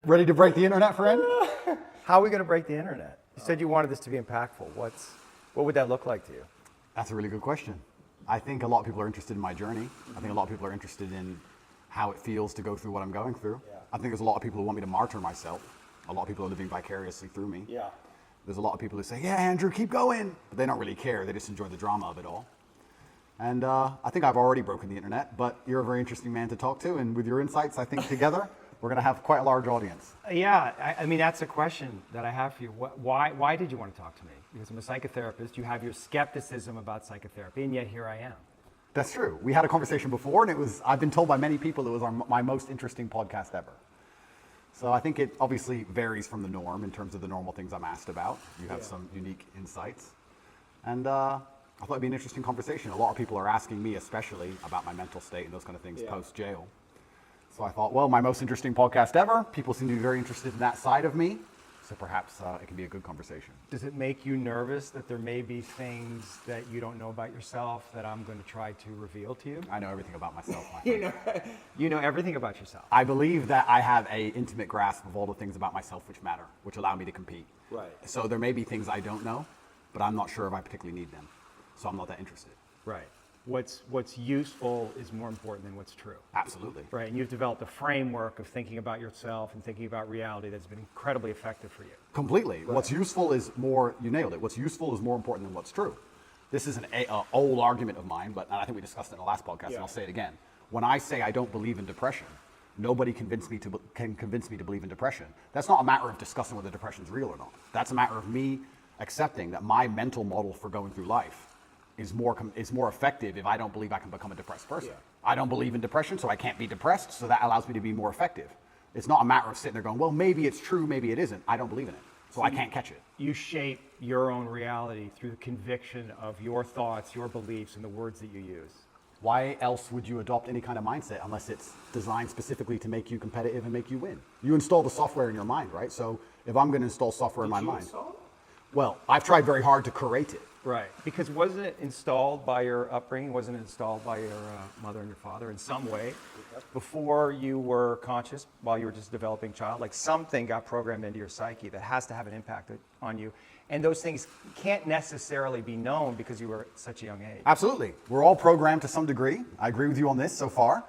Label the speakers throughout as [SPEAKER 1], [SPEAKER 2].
[SPEAKER 1] Ready to break the internet, friend?
[SPEAKER 2] How are we going to break the internet? You said you wanted this to be impactful. What would that look like to you?
[SPEAKER 1] That's a really good question. I think a lot of people are interested in my journey. I think a lot of people are interested in how it feels to go through what I'm going through.
[SPEAKER 2] Yeah.
[SPEAKER 1] I think there's a lot of people who want me to martyr myself. A lot of people are living vicariously through me.
[SPEAKER 2] Yeah.
[SPEAKER 1] There's a lot of people who say, yeah, Andrew, keep going. But they don't really care. They just enjoy the drama of it all. And I think I've already broken the internet, but you're a very interesting man to talk to. And with your insights, I think together, we're going to have quite a large audience.
[SPEAKER 2] Yeah, I mean, that's a question that I have for you. Why did you want to talk to me? Because I'm a psychotherapist. You have your skepticism about psychotherapy, and yet here I am.
[SPEAKER 1] That's true. We had a conversation before, and I've been told by many people it was my most interesting podcast ever. So I think it obviously varies from the norm in terms of the normal things I'm asked about. You have some unique insights. And I thought it'd be an interesting conversation. A lot of people are asking me especially about my mental state and those kind of things post-jail. So I thought, well, my most interesting podcast ever. People seem to be very interested in that side of me. So perhaps it can be a good conversation.
[SPEAKER 2] Does it make you nervous that there may be things that you don't know about yourself that I'm going to try to reveal to you?
[SPEAKER 1] I know everything about myself, my friend.
[SPEAKER 2] You know everything about yourself.
[SPEAKER 1] I believe that I have an intimate grasp of all the things about myself which matter, which allow me to compete.
[SPEAKER 2] Right.
[SPEAKER 1] So there may be things I don't know, but I'm not sure if I particularly need them. So I'm not that interested.
[SPEAKER 2] Right. What's useful is more important than what's true.
[SPEAKER 1] Absolutely.
[SPEAKER 2] Right, and you've developed a framework of thinking about yourself and thinking about reality that's been incredibly effective for you.
[SPEAKER 1] Completely. Right. What's useful is more, you nailed it, what's useful is more important than what's true. This is an old argument of mine, but I think we discussed it in the last podcast, and I'll say it again. When I say I don't believe in depression, nobody can convince me to believe in depression. That's not a matter of discussing whether depression is real or not. That's a matter of me accepting that my mental model for going through life is more effective if I don't believe I can become a depressed person. I don't believe in depression, so I can't be depressed, so that allows me to be more effective. It's not a matter of sitting there going, well, maybe it's true, maybe it isn't. I don't believe in it, so I can't catch it.
[SPEAKER 2] You shape your own reality through the conviction of your thoughts, your beliefs, and the words that you use.
[SPEAKER 1] Why else would you adopt any kind of mindset unless it's designed specifically to make you competitive and make you win? You install the software in your mind, right? So if I'm going to install software in my mind, well, I've tried very hard to curate it.
[SPEAKER 2] Right, because wasn't it installed by your upbringing? Wasn't it installed by your mother and your father in some way before you were conscious, while you were just a developing child? Like something got programmed into your psyche that has to have an impact on you. And those things can't necessarily be known because you were at such a young age.
[SPEAKER 1] Absolutely. We're all programmed to some degree. I agree with you on this so far.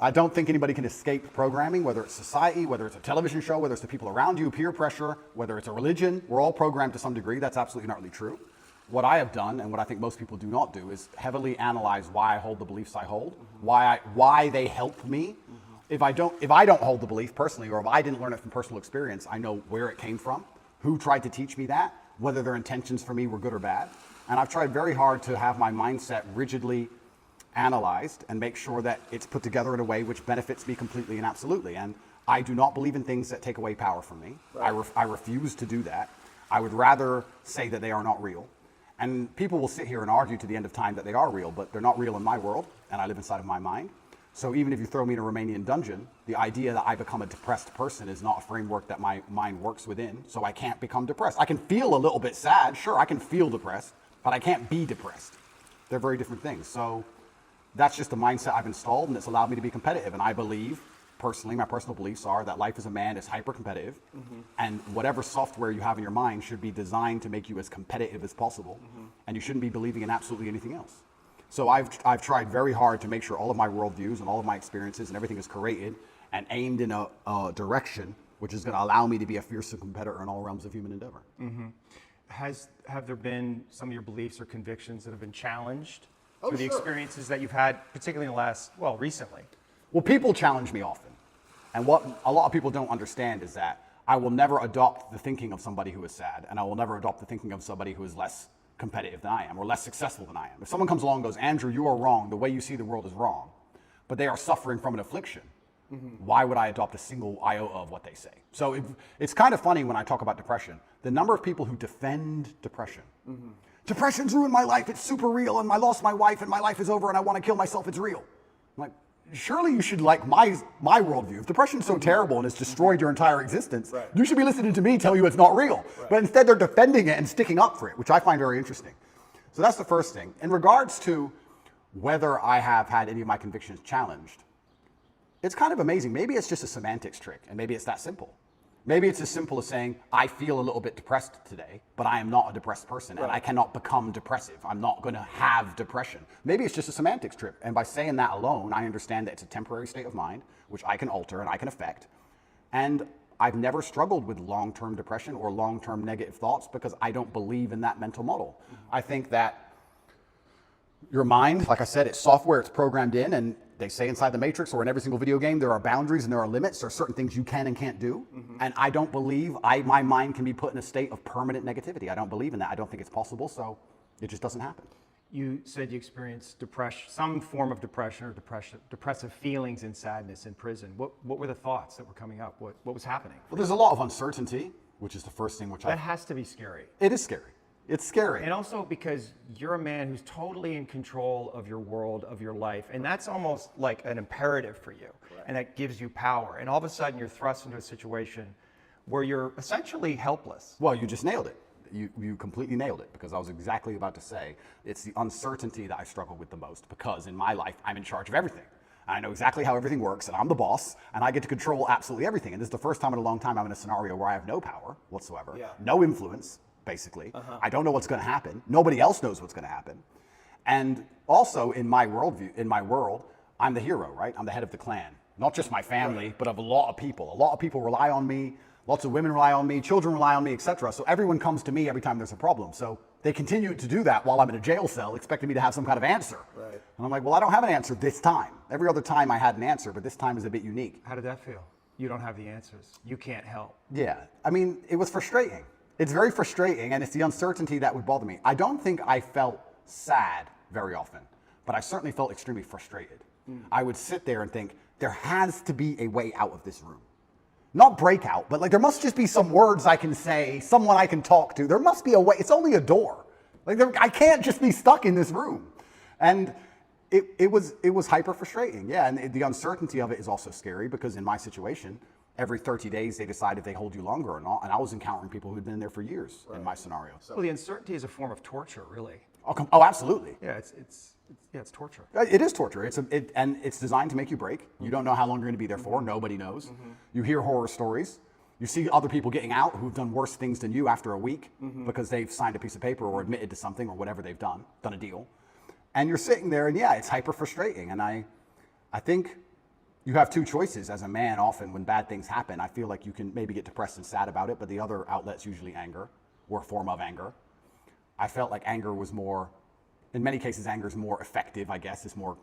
[SPEAKER 1] I don't think anybody can escape programming, whether it's society, whether it's a television show, whether it's the people around you, peer pressure, whether it's a religion. We're all programmed to some degree. That's absolutely not really true. What I have done, and what I think most people do not do, is heavily analyze why I hold the beliefs I hold, why they help me. If I don't hold the belief personally, or if I didn't learn it from personal experience, I know where it came from, who tried to teach me that, whether their intentions for me were good or bad. And I've tried very hard to have my mindset rigidly analyzed and make sure that it's put together in a way which benefits me completely and absolutely. And I do not believe in things that take away power from me. Right. I refuse to do that. I would rather say that they are not real. And people will sit here and argue to the end of time that they are real, but they're not real in my world, and I live inside of my mind. So even if you throw me in a Romanian dungeon, the idea that I become a depressed person is not a framework that my mind works within, so I can't become depressed. I can feel a little bit sad, sure, I can feel depressed, but I can't be depressed. They're very different things. So that's just the mindset I've installed, and it's allowed me to be competitive. And I believe, personally, my personal beliefs are that life as a man is hyper-competitive, and whatever software you have in your mind should be designed to make you as competitive as possible, and you shouldn't be believing in absolutely anything else. So I've tried very hard to make sure all of my worldviews and all of my experiences and everything is curated and aimed in a direction which is going to allow me to be a fearsome competitor in all realms of human endeavor.
[SPEAKER 2] Have there been some of your beliefs or convictions that have been challenged through the experiences that you've had, particularly in the last, recently?
[SPEAKER 1] Well, people challenge me often. And what a lot of people don't understand is that I will never adopt the thinking of somebody who is sad, and I will never adopt the thinking of somebody who is less competitive than I am, or less successful than I am. If someone comes along and goes, Andrew, you are wrong, the way you see the world is wrong, but they are suffering from an affliction, why would I adopt a single iota of what they say? So it's kind of funny when I talk about depression, the number of people who defend depression. Depression's ruined my life, it's super real, and I lost my wife, and my life is over, and I want to kill myself, it's real. I'm like, surely you should like my worldview. If depression's so terrible and it's destroyed your entire existence, you should be listening to me tell you it's not real. But instead they're defending it and sticking up for it, which I find very interesting. So that's the first thing. In regards to whether I have had any of my convictions challenged, it's kind of amazing. Maybe it's just a semantics trick, and maybe it's that simple. Maybe it's as simple as saying, I feel a little bit depressed today, but I am not a depressed person and I cannot become depressive. I'm not going to have depression. Maybe it's just a semantics trip. And by saying that alone, I understand that it's a temporary state of mind, which I can alter and I can affect. And I've never struggled with long-term depression or long-term negative thoughts because I don't believe in that mental model. I think that your mind, like I said, it's software, it's programmed in, and they say inside the Matrix or in every single video game, there are boundaries and there are limits. There are certain things you can and can't do. And I don't believe my mind can be put in a state of permanent negativity. I don't believe in that. I don't think it's possible, so it just doesn't happen.
[SPEAKER 2] You said you experienced depression, some form of depression or depressive feelings and sadness in prison. What were the thoughts that were coming up? What was happening?
[SPEAKER 1] Well, there's a lot of uncertainty, which is the first thing
[SPEAKER 2] That has to be scary.
[SPEAKER 1] It is scary. It's scary.
[SPEAKER 2] And also because you're a man who's totally in control of your world, of your life, and that's almost like an imperative for you, and that gives you power. And all of a sudden you're thrust into a situation where you're essentially helpless.
[SPEAKER 1] Well, you just nailed it. You completely nailed it, because I was exactly about to say it's the uncertainty that I struggle with the most, because in my life I'm in charge of everything. I know exactly how everything works, and I'm the boss, and I get to control absolutely everything. And this is the first time in a long time I'm in a scenario where I have no power whatsoever, no influence, basically. I don't know what's going to happen. Nobody else knows what's going to happen. And also in my worldview, in my world, I'm the hero, right? I'm the head of the clan. Not just my family, but of a lot of people. A lot of people rely on me. Lots of women rely on me, children rely on me, etc. So everyone comes to me every time there's a problem. So they continue to do that while I'm in a jail cell, expecting me to have some kind of answer. And I'm like, well, I don't have an answer this time. Every other time I had an answer, but this time is a bit unique.
[SPEAKER 2] How did that feel? You don't have the answers. You can't help.
[SPEAKER 1] Yeah, I mean, it was frustrating. It's very frustrating, and it's the uncertainty that would bother me. I don't think I felt sad very often, but I certainly felt extremely frustrated. I would sit there and think, there has to be a way out of this room. Not breakout, but like there must just be some words I can say, someone I can talk to. There must be a way. It's only a door. Like I can't just be stuck in this room. And it was hyper frustrating. Yeah, and the uncertainty of it is also scary, because in my situation, every 30 days they decide if they hold you longer or not. And I was encountering people who'd been there for years in my scenario. So.
[SPEAKER 2] Well, the uncertainty is a form of torture, really.
[SPEAKER 1] Oh, absolutely.
[SPEAKER 2] Yeah, it's torture.
[SPEAKER 1] It is torture. And it's designed to make you break. You don't know how long you're going to be there for. Nobody knows. You hear horror stories. You see other people getting out who've done worse things than you after a week because they've signed a piece of paper or admitted to something or whatever they've done a deal. And you're sitting there, and yeah, it's hyper frustrating. And I think you have two choices as a man. Often when bad things happen, I feel like you can maybe get depressed and sad about it, but the other outlet's usually anger or a form of anger. I felt like anger was more, in many cases, anger is more effective, I guess. It's more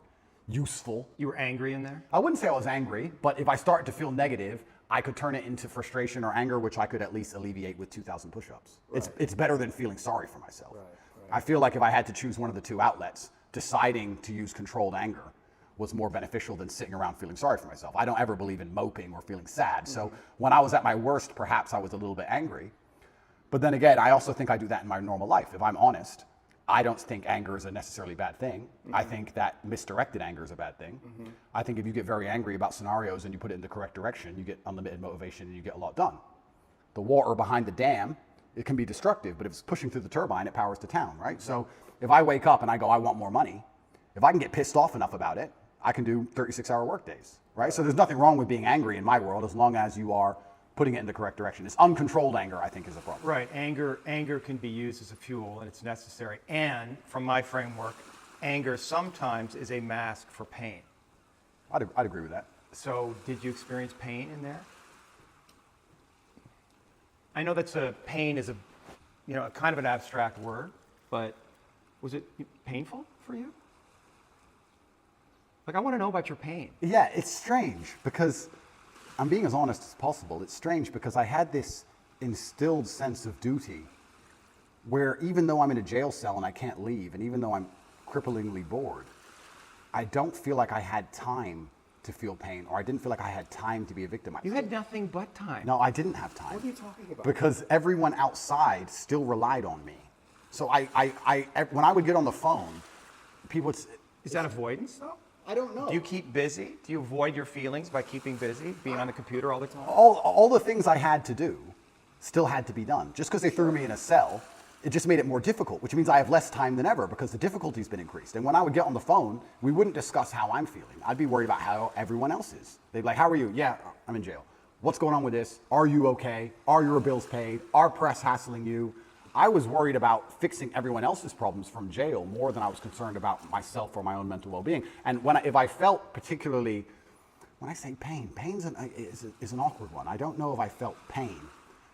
[SPEAKER 1] useful.
[SPEAKER 2] You were angry in there?
[SPEAKER 1] I wouldn't say I was angry, but if I start to feel negative, I could turn it into frustration or anger, which I could at least alleviate with 2,000 push-ups. It's better than feeling sorry for myself. I feel like if I had to choose one of the two outlets, deciding to use controlled anger was more beneficial than sitting around feeling sorry for myself. I don't ever believe in moping or feeling sad. So when I was at my worst, perhaps I was a little bit angry. But then again, I also think I do that in my normal life. If I'm honest, I don't think anger is a necessarily bad thing. I think that misdirected anger is a bad thing. I think if you get very angry about scenarios and you put it in the correct direction, you get unlimited motivation and you get a lot done. The water behind the dam, it can be destructive, but if it's pushing through the turbine, it powers the town, right? So if I wake up and I go, I want more money, if I can get pissed off enough about it, I can do 36-hour workdays, right? So there's nothing wrong with being angry in my world as long as you are putting it in the correct direction. It's uncontrolled anger, I think, is a problem.
[SPEAKER 2] Right, anger can be used as a fuel, and it's necessary. And from my framework, anger sometimes is a mask for pain.
[SPEAKER 1] I'd agree with that.
[SPEAKER 2] So did you experience pain in there? I know pain is a kind of an abstract word, but was it painful for you? Like, I want to know about your pain.
[SPEAKER 1] Yeah, it's strange because I'm being as honest as possible. It's strange because I had this instilled sense of duty where even though I'm in a jail cell and I can't leave, and even though I'm cripplingly bored, I don't feel like I had time to feel pain, or I didn't feel like I had time to be a victim.
[SPEAKER 2] You had nothing but time.
[SPEAKER 1] No, I didn't have time.
[SPEAKER 2] What are you talking about?
[SPEAKER 1] Because everyone outside still relied on me. So when I would get on the phone, people would...
[SPEAKER 2] Is that avoidance, though?
[SPEAKER 1] I don't know.
[SPEAKER 2] Do you keep busy? Do you avoid your feelings by keeping busy, being on the computer all the time?
[SPEAKER 1] All the things I had to do still had to be done. Just because they threw me in a cell, it just made it more difficult, which means I have less time than ever because the difficulty's been increased. And when I would get on the phone, we wouldn't discuss how I'm feeling. I'd be worried about how everyone else is. They'd be like, how are you? Yeah, I'm in jail. What's going on with this? Are you okay? Are your bills paid? Are press hassling you? I was worried about fixing everyone else's problems from jail more than I was concerned about myself or my own mental well-being. And if I felt particularly, when I say pain, is an awkward one. I don't know if I felt pain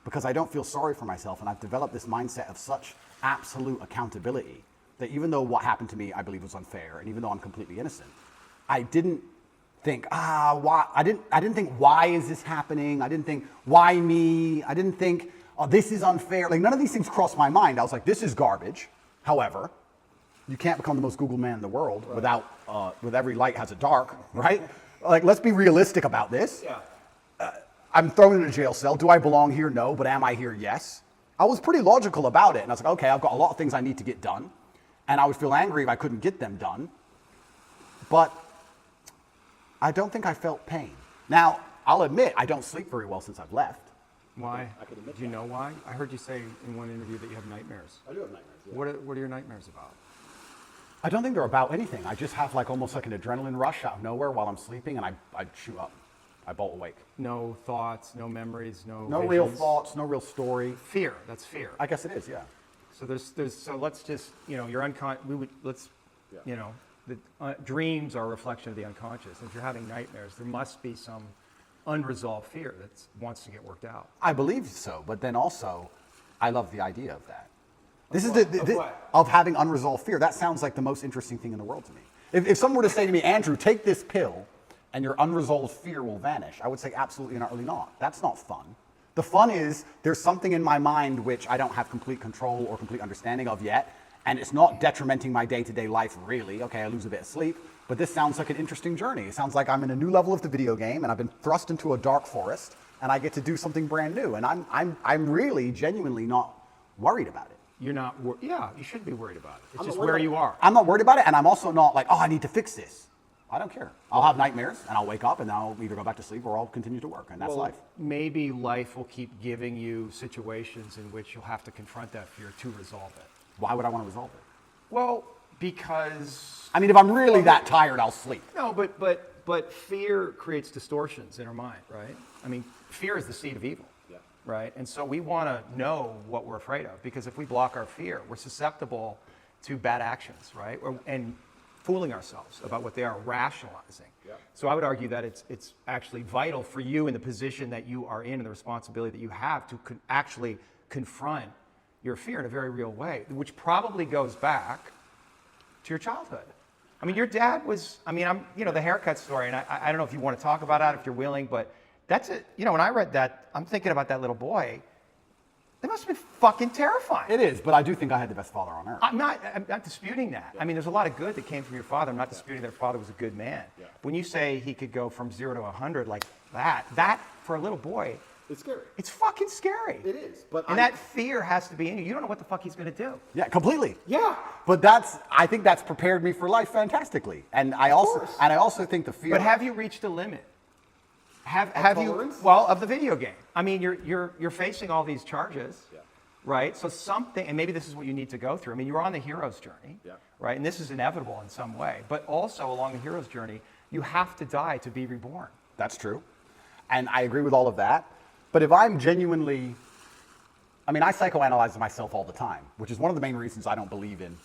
[SPEAKER 1] because I don't feel sorry for myself, and I've developed this mindset of such absolute accountability that even though what happened to me I believe was unfair, and even though I'm completely innocent, I didn't think, why? I didn't think, why is this happening? I didn't think, why me? I didn't think, oh, this is unfair. Like, none of these things crossed my mind. I was like, this is garbage. However, you can't become the most Google man in the world with every light has a dark, right? Like, let's be realistic about this.
[SPEAKER 2] Yeah.
[SPEAKER 1] I'm thrown in a jail cell. Do I belong here? No. But am I here? Yes. I was pretty logical about it. And I was like, okay, I've got a lot of things I need to get done. And I would feel angry if I couldn't get them done. But I don't think I felt pain. Now, I'll admit, I don't sleep very well since I've left.
[SPEAKER 2] Why? Do you know why? I heard you say in one interview that you have nightmares.
[SPEAKER 1] I do have nightmares. Yeah.
[SPEAKER 2] What are your nightmares about?
[SPEAKER 1] I don't think they're about anything. I just have almost like an adrenaline rush out of nowhere while I'm sleeping, and I chew up. I bolt awake.
[SPEAKER 2] No thoughts, no memories, no
[SPEAKER 1] real
[SPEAKER 2] visions?
[SPEAKER 1] thoughts, no real story.
[SPEAKER 2] Fear. That's fear.
[SPEAKER 1] I guess it is, yeah.
[SPEAKER 2] So let's just, you're dreams are a reflection of the unconscious. If you're having nightmares, there must be some unresolved fear that wants to get worked out.
[SPEAKER 1] I believe so, but then also, I love the idea of that. Of having unresolved fear. That sounds like the most interesting thing in the world to me. If someone were to say to me, Andrew, take this pill and your unresolved fear will vanish, I would say absolutely and utterly not. That's not fun. The fun is there's something in my mind which I don't have complete control or complete understanding of yet, and it's not detrimenting my day-to-day life really. Okay, I lose a bit of sleep, but this sounds like an interesting journey. It sounds like I'm in a new level of the video game, and I've been thrust into a dark forest, and I get to do something brand new, and I'm really genuinely not worried about it.
[SPEAKER 2] You're not, yeah, you shouldn't be worried about it. It's just where you are.
[SPEAKER 1] I'm not worried about it, and I'm also not like, oh, I need to fix this. I don't care. I'll have nightmares, and I'll wake up, and I'll either go back to sleep or I'll continue to work, and that's life.
[SPEAKER 2] Maybe life will keep giving you situations in which you'll have to confront that fear to resolve it.
[SPEAKER 1] Why would I want to resolve it?
[SPEAKER 2] Well, because...
[SPEAKER 1] I mean, if I'm really that tired, I'll sleep.
[SPEAKER 2] No, but fear creates distortions in our mind, right? I mean, fear is the seed of evil. Right? And so we want to know what we're afraid of, because if we block our fear, we're susceptible to bad actions, right? And fooling ourselves about what they are, rationalizing. Yeah. So I would argue that it's actually vital for you in the position that you are in and the responsibility that you have to actually confront your fear in a very real way, which probably goes back to your childhood. I mean, your dad was, the haircut story, and I don't know if you want to talk about that, if you're willing, but that's it. When I read that, I'm thinking about that little boy. It must have been fucking terrifying.
[SPEAKER 1] It is, but I do think I had the best father on earth.
[SPEAKER 2] I'm not disputing that. Yeah. I mean, there's a lot of good that came from your father. I'm not disputing that your father was a good man. Yeah. When you say he could go from 0 to 100 like that for a little boy,
[SPEAKER 1] it's scary.
[SPEAKER 2] It's fucking scary.
[SPEAKER 1] It is.
[SPEAKER 2] And that fear has to be in you. You don't know what the fuck he's going to do.
[SPEAKER 1] Yeah, completely.
[SPEAKER 2] Yeah.
[SPEAKER 1] But I think that's prepared me for life fantastically. And I also think the fear.
[SPEAKER 2] But have you reached a limit? Have you, well, of the video game? I mean, you're facing all these charges, right? So something, and maybe this is what you need to go through. I mean, you're on the hero's journey, right? And this is inevitable in some way. But also along the hero's journey, you have to die to be reborn.
[SPEAKER 1] That's true. And I agree with all of that. But if I'm genuinely, I psychoanalyze myself all the time, which is one of the main reasons I don't believe in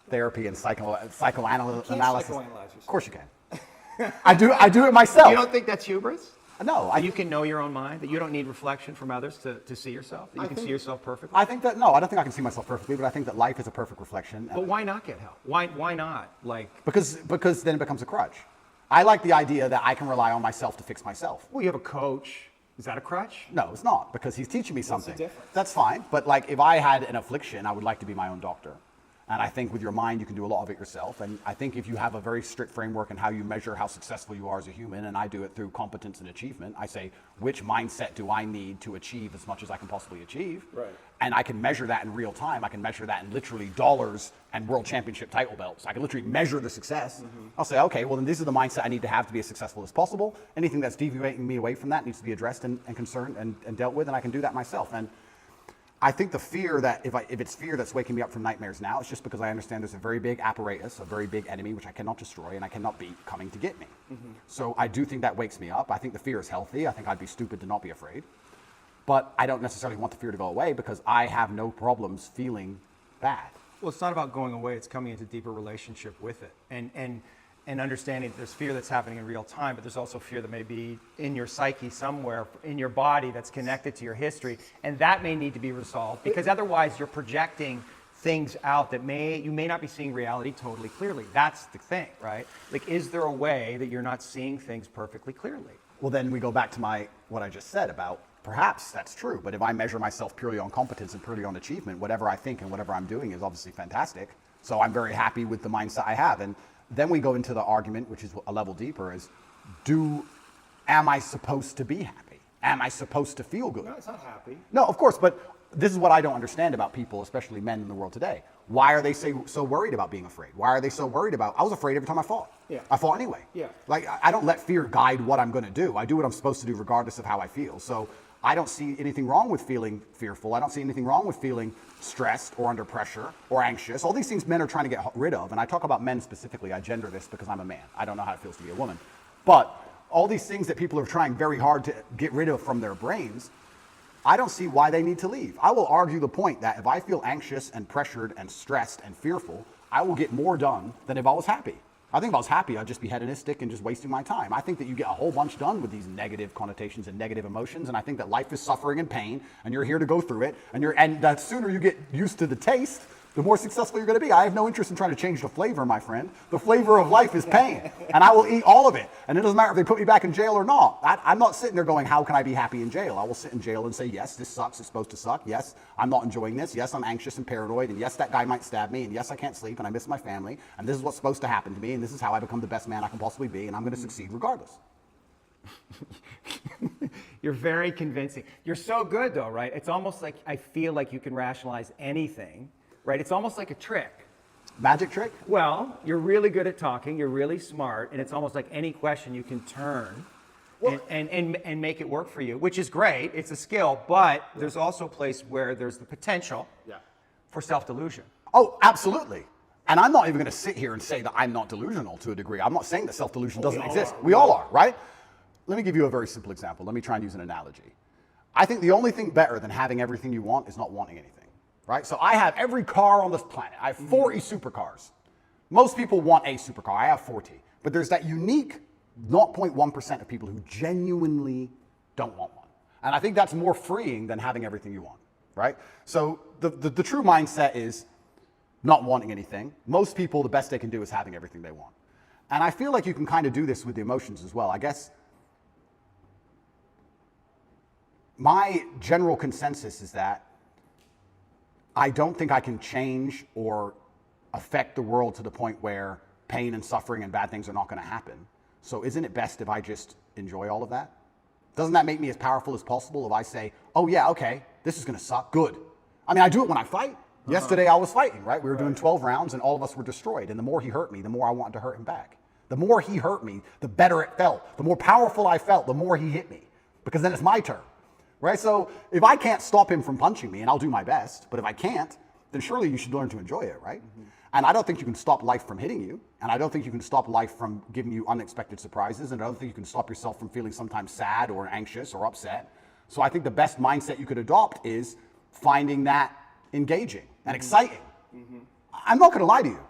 [SPEAKER 1] therapy and psychoanalysis. Of course you can. I do it myself.
[SPEAKER 2] You don't think that's hubris?
[SPEAKER 1] No.
[SPEAKER 2] You can know your own mind, that you don't need reflection from others to see yourself, that you can see yourself perfectly?
[SPEAKER 1] I think that, no, I don't think I can see myself perfectly, but I think that life is a perfect reflection.
[SPEAKER 2] But why not get help? Why not?
[SPEAKER 1] Because then it becomes a crutch. I like the idea that I can rely on myself to fix myself.
[SPEAKER 2] Well, you have a coach. Is that a crutch?
[SPEAKER 1] No, it's not, because he's teaching me something.
[SPEAKER 2] What's the difference?
[SPEAKER 1] That's fine, but if I had an affliction, I would like to be my own doctor. And I think with your mind, you can do a lot of it yourself. And I think if you have a very strict framework in how you measure how successful you are as a human, and I do it through competence and achievement, I say, which mindset do I need to achieve as much as I can possibly achieve? Right. And I can measure that in real time. I can measure that in literally dollars and world championship title belts. I can literally measure the success. Mm-hmm. I'll say, okay, well, then this is the mindset I need to have to be as successful as possible. Anything that's deviating me away from that needs to be addressed and concerned and dealt with, and I can do that myself. And I think the fear that if it's fear that's waking me up from nightmares now, it's just because I understand there's a very big apparatus, a very big enemy, which I cannot destroy and I cannot beat, coming to get me. So I do think that wakes me up. I think the fear is healthy. I think I'd be stupid to not be afraid. But I don't necessarily want the fear to go away because I have no problems feeling bad.
[SPEAKER 2] Well, it's not about going away. It's coming into deeper relationship with it, and understanding that there's fear that's happening in real time, but there's also fear that may be in your psyche somewhere, in your body, that's connected to your history, and that may need to be resolved because otherwise you're projecting things out that you may not be seeing reality totally clearly. That's the thing, right? Like, is there a way that you're not seeing things perfectly clearly?
[SPEAKER 1] Well, then we go back to what I just said about perhaps that's true, but if I measure myself purely on competence and purely on achievement, whatever I think and whatever I'm doing is obviously fantastic. So I'm very happy with the mindset I have. And then we go into the argument, which is a level deeper, is am I supposed to be happy? Am I supposed to feel good?
[SPEAKER 2] No, it's not happy.
[SPEAKER 1] No, of course, but this is what I don't understand about people, especially men in the world today. Why are they so worried about being afraid? Why are they so worried about, I was afraid every time I fought.
[SPEAKER 2] Yeah.
[SPEAKER 1] I fought anyway.
[SPEAKER 2] Yeah.
[SPEAKER 1] Like, I don't let fear guide what I'm going to do. I do what I'm supposed to do regardless of how I feel. So I don't see anything wrong with feeling fearful. I don't see anything wrong with feeling stressed or under pressure or anxious. All these things men are trying to get rid of. And I talk about men specifically. I gender this because I'm a man. I don't know how it feels to be a woman. But all these things that people are trying very hard to get rid of from their brains, I don't see why they need to leave. I will argue the point that if I feel anxious and pressured and stressed and fearful, I will get more done than if I was happy. I think if I was happy, I'd just be hedonistic and just wasting my time. I think that you get a whole bunch done with these negative connotations and negative emotions, and I think that life is suffering and pain, and you're here to go through it, and the sooner you get used to the taste, the more successful you're going to be. I have no interest in trying to change the flavor, my friend. The flavor of life is pain, and I will eat all of it. And it doesn't matter if they put me back in jail or not. I'm not sitting there going, how can I be happy in jail? I will sit in jail and say, yes, this sucks. It's supposed to suck. Yes, I'm not enjoying this. Yes, I'm anxious and paranoid. And yes, that guy might stab me. And yes, I can't sleep and I miss my family. And this is what's supposed to happen to me. And this is how I become the best man I can possibly be. And I'm going to succeed regardless.
[SPEAKER 2] You're very convincing. You're so good though, right? It's almost like I feel like you can rationalize anything. Right? It's almost like a trick.
[SPEAKER 1] Magic trick?
[SPEAKER 2] Well, you're really good at talking, you're really smart, and it's almost like any question you can turn and make it work for you, which is great. It's a skill, but there's also a place where there's the potential for self-delusion.
[SPEAKER 1] Oh, absolutely. And I'm not even going to sit here and say that I'm not delusional to a degree. I'm not saying that self-delusion doesn't exist. We all are, right? Let me give you a very simple example. Let me try and use an analogy. I think the only thing better than having everything you want is not wanting anything. Right? So I have every car on this planet. I have 40 supercars. Most people want a supercar. I have 40. But there's that unique 0.1% of people who genuinely don't want one. And I think that's more freeing than having everything you want. Right? So the true mindset is not wanting anything. Most people, the best they can do is having everything they want. And I feel like you can kind of do this with the emotions as well. I guess my general consensus is that I don't think I can change or affect the world to the point where pain and suffering and bad things are not going to happen. So isn't it best if I just enjoy all of that? Doesn't that make me as powerful as possible if I say, oh yeah, okay, this is going to suck, good. I mean, I do it when I fight. Yesterday I was fighting, right? We were doing 12 rounds and all of us were destroyed. And the more he hurt me, the more I wanted to hurt him back. The more he hurt me, the better it felt. The more powerful I felt, the more he hit me. Because then it's my turn. Right? So if I can't stop him from punching me, and I'll do my best, but if I can't, then surely you should learn to enjoy it, right? And I don't think you can stop life from hitting you, and I don't think you can stop life from giving you unexpected surprises, and I don't think you can stop yourself from feeling sometimes sad or anxious or upset. So I think the best mindset you could adopt is finding that engaging and exciting. I'm not going to lie to you.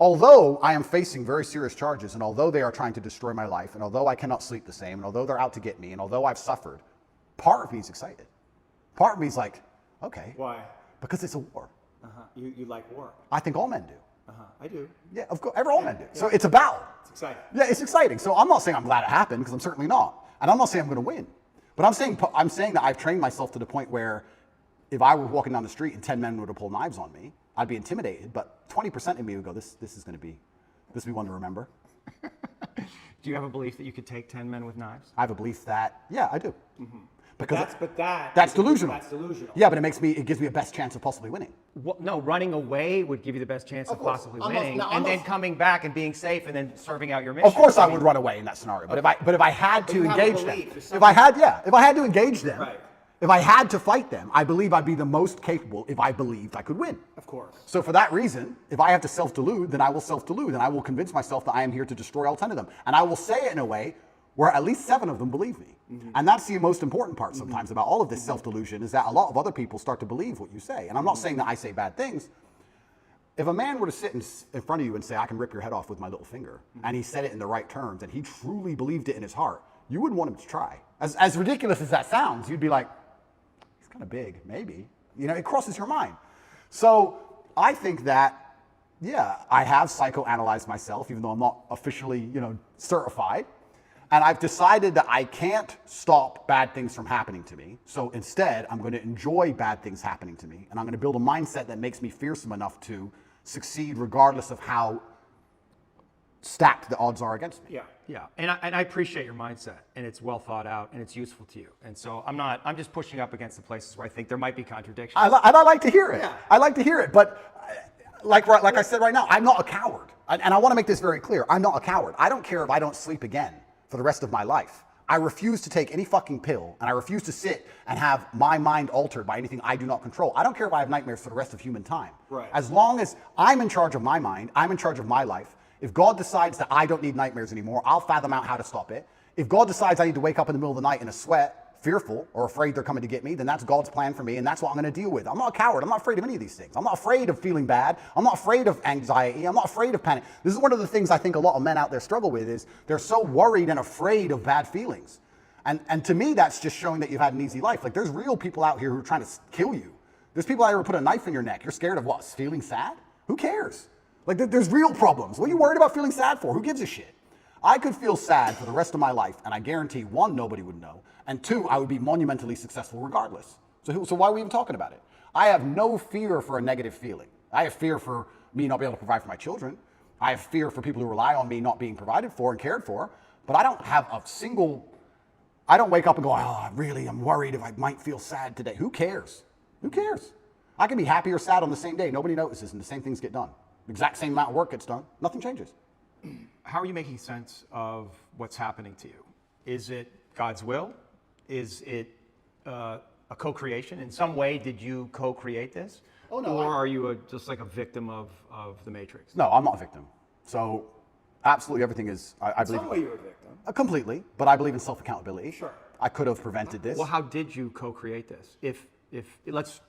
[SPEAKER 1] Although I am facing very serious charges, and although they are trying to destroy my life, and although I cannot sleep the same, and although they're out to get me, and although I've suffered, part of me is excited. Part of me is like, okay.
[SPEAKER 2] Why?
[SPEAKER 1] Because it's a war.
[SPEAKER 2] You like war?
[SPEAKER 1] I think all men do.
[SPEAKER 2] I do.
[SPEAKER 1] Yeah, of course, all men do. So it's a battle.
[SPEAKER 2] It's exciting.
[SPEAKER 1] Yeah, it's exciting. So I'm not saying I'm glad it happened, because I'm certainly not. And I'm not saying I'm going to win. But I'm saying that I've trained myself to the point where if I were walking down the street and 10 men were to pull knives on me, I'd be intimidated. But 20% of me would go, this is going to be one to remember.
[SPEAKER 2] Do you have a belief that you could take 10 men with knives?
[SPEAKER 1] I have a belief that, yeah, I do. Because
[SPEAKER 2] that's
[SPEAKER 1] delusional.
[SPEAKER 2] That's delusional.
[SPEAKER 1] Yeah, but it gives me a best chance of possibly winning.
[SPEAKER 2] Well, no, running away would give you the best chance of possibly winning, and then coming back and being safe, and then serving out your mission.
[SPEAKER 1] Of course, I would run away in that scenario. But if I had to engage them, if I had to engage them, If I had to fight them, I believe I'd be the most capable if I believed I could win.
[SPEAKER 3] Of course.
[SPEAKER 1] So for that reason, if I have to self-delude, then I will self-delude, and I will convince myself that I am here to destroy all 10 of them. And I will say it in a way where at least 7 of them believe me. And that's the most important part sometimes about all of this self-delusion, is that a lot of other people start to believe what you say. And I'm not saying that I say bad things. If a man were to sit in front of you and say, I can rip your head off with my little finger, and he said it in the right terms, and he truly believed it in his heart, you wouldn't want him to try. As ridiculous as that sounds, you'd be like, he's kind of big, maybe. You know, it crosses your mind. So I think that, yeah, I have psychoanalyzed myself, even though I'm not officially, certified. And I've decided that I can't stop bad things from happening to me. So instead, I'm going to enjoy bad things happening to me. And I'm going to build a mindset that makes me fearsome enough to succeed regardless of how stacked the odds are against me.
[SPEAKER 3] Yeah.
[SPEAKER 2] Yeah, and I appreciate your mindset, and it's well thought out, and it's useful to you. And so I'm just pushing up against the places where I think there might be contradictions.
[SPEAKER 1] And I like to hear it.
[SPEAKER 3] Yeah.
[SPEAKER 1] I like to hear it. But like I said right now, I'm not a coward. And I want to make this very clear. I'm not a coward. I don't care if I don't sleep again for the rest of my life. I refuse to take any fucking pill, and I refuse to sit and have my mind altered by anything I do not control. I don't care if I have nightmares for the rest of human time.
[SPEAKER 3] Right.
[SPEAKER 1] As long as I'm in charge of my mind, I'm in charge of my life. If God decides that I don't need nightmares anymore, I'll fathom out how to stop it. If God decides I need to wake up in the middle of the night in a sweat, fearful or afraid they're coming to get me, then that's God's plan for me, and that's what I'm going to deal with. I'm not a coward. I'm not afraid of any of these things. I'm not afraid of feeling bad. I'm not afraid of anxiety. I'm not afraid of panic. This is one of the things I think a lot of men out there struggle with, is they're so worried and afraid of bad feelings. And to me, that's just showing that you've had an easy life. Like, there's real people out here who are trying to kill you. There's people out here who put a knife in your neck. You're scared of what? Feeling sad? Who cares? Like, there's real problems. What are you worried about feeling sad for? Who gives a shit? I could feel sad for the rest of my life, and I guarantee, 1, nobody would know, and 2, I would be monumentally successful regardless. So why are we even talking about it? I have no fear for a negative feeling. I have fear for me not being able to provide for my children. I have fear for people who rely on me not being provided for and cared for, but I don't have I don't wake up and go, I'm worried if I might feel sad today. Who cares? Who cares? I can be happy or sad on the same day. Nobody notices, and the same things get done. The exact same amount of work gets done. Nothing changes.
[SPEAKER 2] How are you making sense of what's happening to you? Is it God's will? Is it a co-creation? In some way, did you co-create this?
[SPEAKER 1] Oh, no,
[SPEAKER 2] Or are you just like a victim of the Matrix?
[SPEAKER 1] No, I'm not a victim. So absolutely everything is, I believe.
[SPEAKER 3] Some way you're a victim.
[SPEAKER 1] Completely, but I believe in self-accountability.
[SPEAKER 3] Sure.
[SPEAKER 1] I could have prevented this.
[SPEAKER 2] Well, how did you co-create this? If let's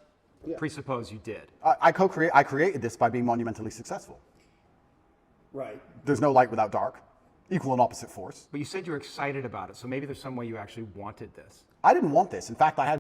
[SPEAKER 2] presuppose you did.
[SPEAKER 1] I created this by being monumentally successful.
[SPEAKER 3] Right.
[SPEAKER 1] There's no light without dark. Equal and opposite force.
[SPEAKER 2] But you said you were excited about it, so maybe there's some way you actually wanted this.
[SPEAKER 1] I didn't want this. In fact, I had